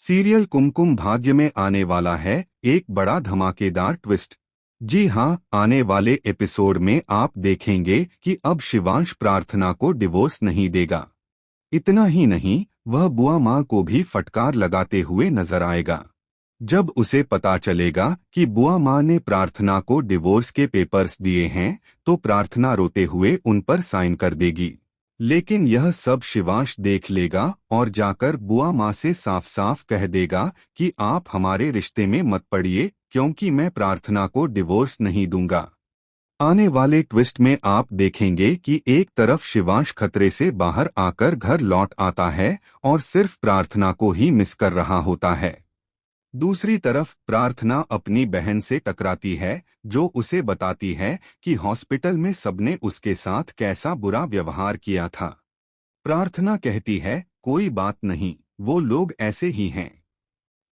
Serial Kumkum Bhagya में आने वाला है एक बड़ा धमाकेदार ट्विस्ट। जी हाँ, आने वाले एपिसोड में आप देखेंगे कि अब शिवांश प्रार्थना को डिवोर्स नहीं देगा। इतना ही नहीं, वह बुआ माँ को भी फटकार लगाते हुए नजर आएगा। जब उसे पता चलेगा कि बुआ माँ ने प्रार्थना को डिवोर्स के पेपर्स दिए हैं, तो प्रार्थना रोते हुए उन पर साइन कर देगी। लेकिन यह सब शिवांश देख लेगा और जाकर बुआ माँ से साफ साफ कह देगा कि आप हमारे रिश्ते में मत पड़िए, क्योंकि मैं प्रार्थना को डिवोर्स नहीं दूंगा। आने वाले ट्विस्ट में आप देखेंगे कि एक तरफ शिवांश खतरे से बाहर आकर घर लौट आता है और सिर्फ प्रार्थना को ही मिस कर रहा होता है। दूसरी तरफ प्रार्थना अपनी बहन से टकराती है, जो उसे बताती है कि हॉस्पिटल में सबने उसके साथ कैसा बुरा व्यवहार किया था। प्रार्थना कहती है, कोई बात नहीं, वो लोग ऐसे ही हैं।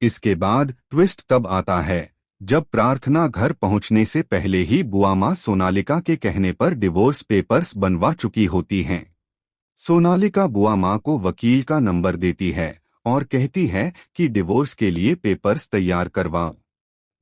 इसके बाद ट्विस्ट तब आता है जब प्रार्थना घर पहुंचने से पहले ही बुआ माँ सोनालिका के कहने पर डिवोर्स पेपर्स बनवा चुकी होती हैं। सोनालिका बुआ माँ को वकील का नंबर देती है और कहती है कि डिवोर्स के लिए पेपर्स तैयार करवाओ।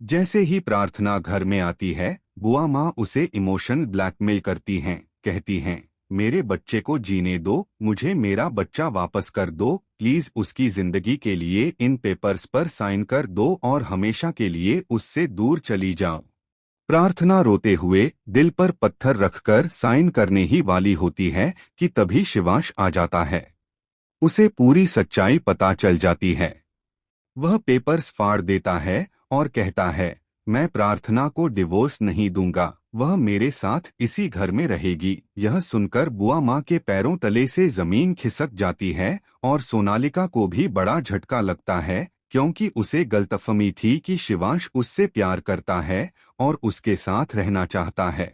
जैसे ही प्रार्थना घर में आती है, बुआ माँ उसे इमोशनल ब्लैकमेल करती हैं, कहती हैं, मेरे बच्चे को जीने दो, मुझे मेरा बच्चा वापस कर दो, प्लीज उसकी जिंदगी के लिए इन पेपर्स पर साइन कर दो और हमेशा के लिए उससे दूर चली जाओ। प्रार्थना रोते हुए दिल पर पत्थर रखकर साइन करने ही वाली होती है कि तभी शिवांश आ जाता है। उसे पूरी सच्चाई पता चल जाती है। वह पेपर्स फाड़ देता है और कहता है, मैं प्रार्थना को डिवोर्स नहीं दूंगा, वह मेरे साथ इसी घर में रहेगी। यह सुनकर बुआ माँ के पैरों तले से जमीन खिसक जाती है और सोनालिका को भी बड़ा झटका लगता है, क्योंकि उसे गलतफहमी थी कि शिवांश उससे प्यार करता है और उसके साथ रहना चाहता है।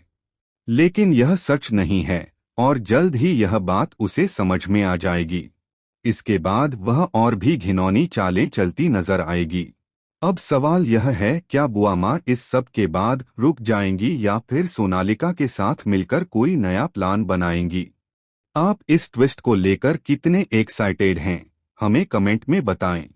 लेकिन यह सच नहीं है और जल्द ही यह बात उसे समझ में आ जाएगी। इसके बाद वह और भी घिनौनी चालें चलती नजर आएगी। अब सवाल यह है, क्या बुआ माँ इस सब के बाद रुक जाएंगी या फिर सोनालिका के साथ मिलकर कोई नया प्लान बनाएंगी? आप इस ट्विस्ट को लेकर कितने एक्साइटेड हैं, हमें कमेंट में बताएं।